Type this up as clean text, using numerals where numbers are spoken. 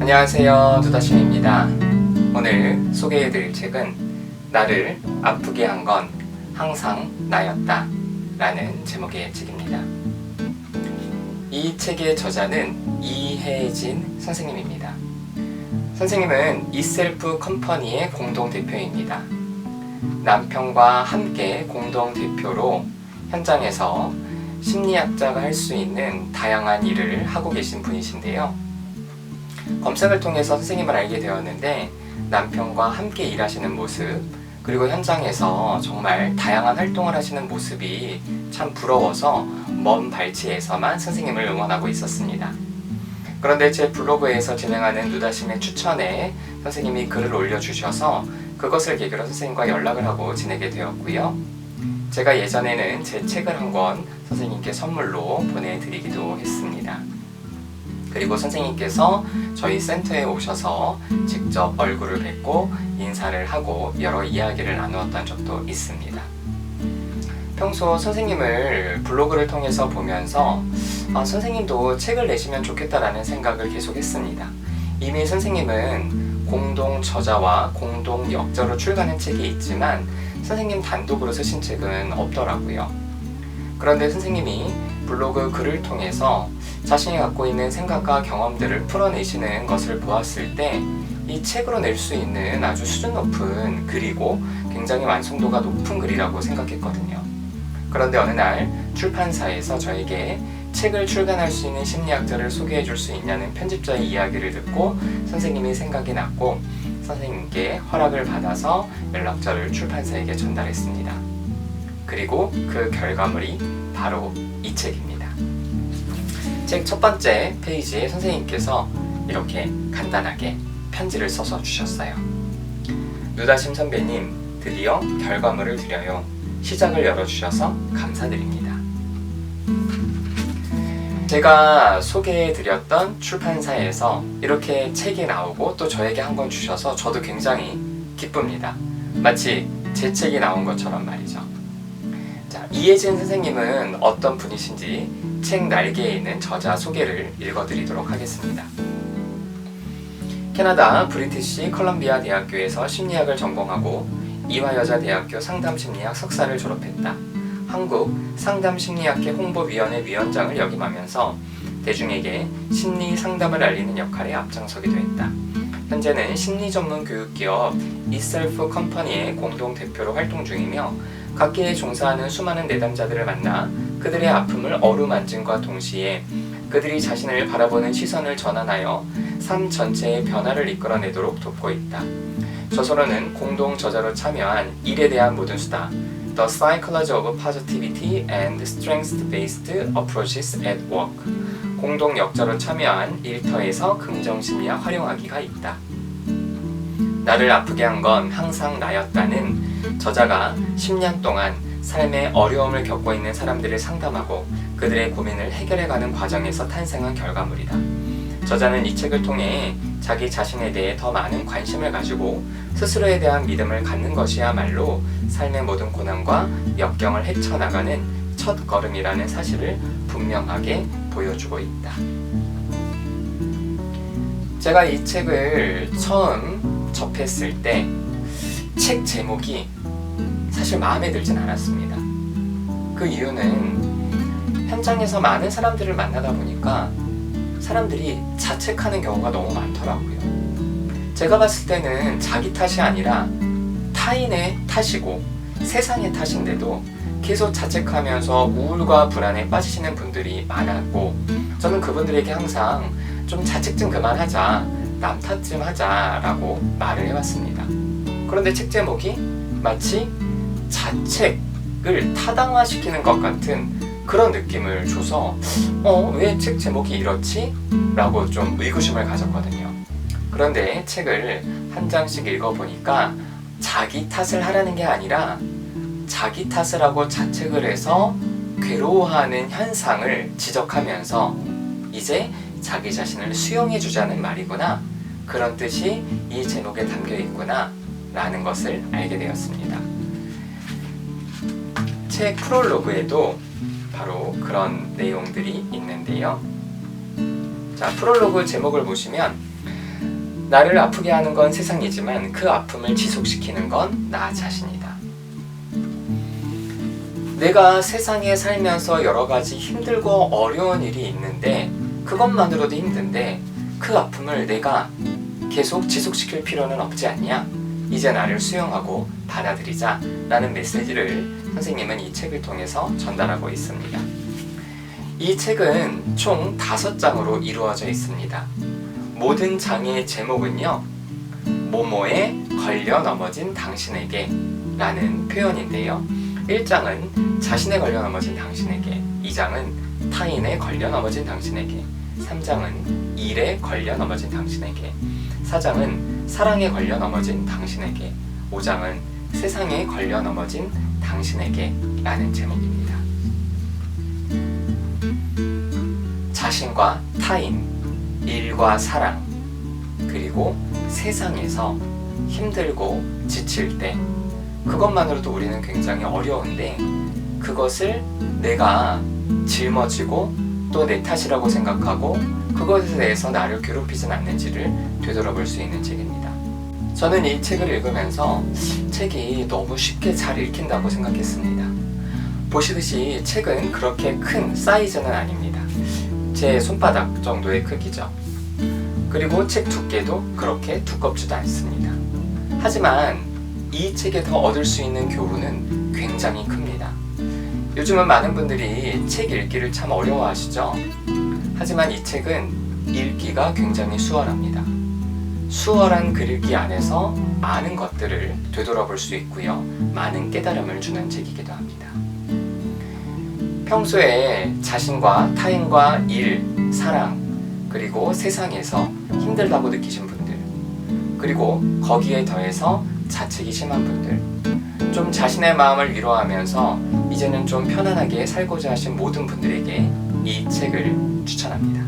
안녕하세요, 두다심입니다. 오늘 소개해드릴 책은 나를 아프게 한 건 항상 나였다 라는 제목의 책입니다. 이 책의 저자는 이혜진 선생님입니다. 선생님은 이셀프 컴퍼니의 공동대표입니다. 남편과 함께 공동대표로 현장에서 심리학자가 할 수 있는 다양한 일을 하고 계신 분이신데요. 검색을 통해서 선생님을 알게 되었는데 남편과 함께 일하시는 모습, 그리고 현장에서 정말 다양한 활동을 하시는 모습이 참 부러워서 먼 발치에서만 선생님을 응원하고 있었습니다. 그런데 제 블로그에서 진행하는 누다심의 추천에 선생님이 글을 올려주셔서 그것을 계기로 선생님과 연락을 하고 지내게 되었고요. 제가 예전에는 제 책을 한 권 선생님께 선물로 보내드리기도 했습니다. 그리고 선생님께서 저희 센터에 오셔서 직접 얼굴을 뵙고 인사를 하고 여러 이야기를 나누었던 적도 있습니다. 평소 선생님을 블로그를 통해서 보면서 선생님도 책을 내시면 좋겠다라는 생각을 계속 했습니다. 이미 선생님은 공동 저자와 공동 역자로 출간한 책이 있지만 선생님 단독으로 쓰신 책은 없더라고요. 그런데 선생님이 블로그 글을 통해서 자신이 갖고 있는 생각과 경험들을 풀어내시는 것을 보았을 때 이 책으로 낼 수 있는 아주 수준 높은 글이고 굉장히 완성도가 높은 글이라고 생각했거든요. 그런데 어느 날 출판사에서 저에게 책을 출간할 수 있는 심리학자를 소개해 줄 수 있냐는 편집자의 이야기를 듣고 선생님이 생각이 났고 선생님께 허락을 받아서 연락처를 출판사에게 전달했습니다. 그리고 그 결과물이 바로 이 책입니다. 책 첫 번째 페이지에 선생님께서 이렇게 간단하게 편지를 써서 주셨어요. 누다심 선배님, 드디어 결과물을 드려요. 시작을 열어주셔서 감사드립니다. 제가 소개해드렸던 출판사에서 이렇게 책이 나오고 또 저에게 한 권 주셔서 저도 굉장히 기쁩니다. 마치 제 책이 나온 것처럼 말이죠. 자, 이혜진 선생님은 어떤 분이신지 책 날개에 있는 저자 소개를 읽어드리도록 하겠습니다. 캐나다 브리티시 컬럼비아 대학교에서 심리학을 전공하고 이화여자대학교 상담심리학 석사를 졸업했다. 한국 상담심리학회 홍보위원회 위원장을 역임하면서 대중에게 심리 상담을 알리는 역할에 앞장서기도 했다. 현재는 심리 전문 교육기업 이셀프 컴퍼니의 공동대표로 활동 중이며 각계에 종사하는 수많은 내담자들을 만나 그들의 아픔을 어루만짐과 동시에 그들이 자신을 바라보는 시선을 전환하여 삶 전체의 변화를 이끌어내도록 돕고 있다. 저서로는 공동 저자로 참여한 일에 대한 모든 수다 The Psychology of Positivity and Strength-Based Approaches at Work 공동 역자로 참여한 일터에서 긍정심리학 활용하기가 있다. 나를 아프게 한 건 항상 나였다는 저자가 10년 동안 삶의 어려움을 겪고 있는 사람들을 상담하고 그들의 고민을 해결해가는 과정에서 탄생한 결과물이다. 저자는 이 책을 통해 자기 자신에 대해 더 많은 관심을 가지고 스스로에 대한 믿음을 갖는 것이야말로 삶의 모든 고난과 역경을 헤쳐나가는 첫 걸음이라는 사실을 분명하게 보여주고 있다. 제가 이 책을 처음 접했을 때 책 제목이 사실 마음에 들진 않았습니다. 그 이유는 현장에서 많은 사람들을 만나다 보니까 사람들이 자책하는 경우가 너무 많더라고요. 제가 봤을 때는 자기 탓이 아니라 타인의 탓이고 세상의 탓인데도 계속 자책하면서 우울과 불안에 빠지시는 분들이 많았고 저는 그분들에게 항상 좀 자책 좀 그만하자, 남 탓 좀 하자라고 말을 해왔습니다. 그런데 책 제목이 마치 자책을 타당화시키는 것 같은 그런 느낌을 줘서 왜 책 제목이 이렇지? 라고 좀 의구심을 가졌거든요. 그런데 책을 한 장씩 읽어보니까 자기 탓을 하라는 게 아니라 자기 탓을 하고 자책을 해서 괴로워하는 현상을 지적하면서 이제 자기 자신을 수용해주자는 말이구나, 그런 뜻이 이 제목에 담겨 있구나 라는 것을 알게 되었습니다. 책 프롤로그에도 바로 그런 내용들이 있는데요. 자, 프롤로그 제목을 보시면 나를 아프게 하는 건 세상이지만 그 아픔을 지속시키는 건 나 자신이다. 내가 세상에 살면서 여러 가지 힘들고 어려운 일이 있는데 그것만으로도 힘든데 그 아픔을 내가 계속 지속시킬 필요는 없지 않냐? 이제 나를 수용하고 받아들이자 라는 메시지를 선생님은 이 책을 통해서 전달하고 있습니다. 이 책은 총 5장으로 이루어져 있습니다. 모든 장의 제목은요, 모모에 걸려 넘어진 당신에게 라는 표현인데요. 1장은 자신에 걸려 넘어진 당신에게, 2장은 타인에 걸려 넘어진 당신에게, 3장은 일에 걸려 넘어진 당신에게, 4장은 사랑에 걸려 넘어진 당신에게, 5장은 세상에 걸려 넘어진 당신에게 라는 제목입니다. 자신과 타인, 일과 사랑, 그리고 세상에서 힘들고 지칠 때 그것만으로도 우리는 굉장히 어려운데 그것을 내가 짊어지고 또 내 탓이라고 생각하고 그것에 대해서 나를 괴롭히진 않는지를 되돌아볼 수 있는 책입니다. 저는 이 책을 읽으면서 책이 너무 쉽게 잘 읽힌다고 생각했습니다. 보시듯이 책은 그렇게 큰 사이즈는 아닙니다. 제 손바닥 정도의 크기죠. 그리고 책 두께도 그렇게 두껍지도 않습니다. 하지만 이 책에 더 얻을 수 있는 교훈은 굉장히 큽니다. 요즘은 많은 분들이 책 읽기를 참 어려워하시죠? 하지만 이 책은 읽기가 굉장히 수월합니다. 수월한 글읽기 안에서 많은 것들을 되돌아볼 수 있고요. 많은 깨달음을 주는 책이기도 합니다. 평소에 자신과 타인과 일, 사랑, 그리고 세상에서 힘들다고 느끼신 분들, 그리고 거기에 더해서 자책이 심한 분들, 좀 자신의 마음을 위로하면서 이제는 좀 편안하게 살고자 하신 모든 분들에게 이 책을 추천합니다.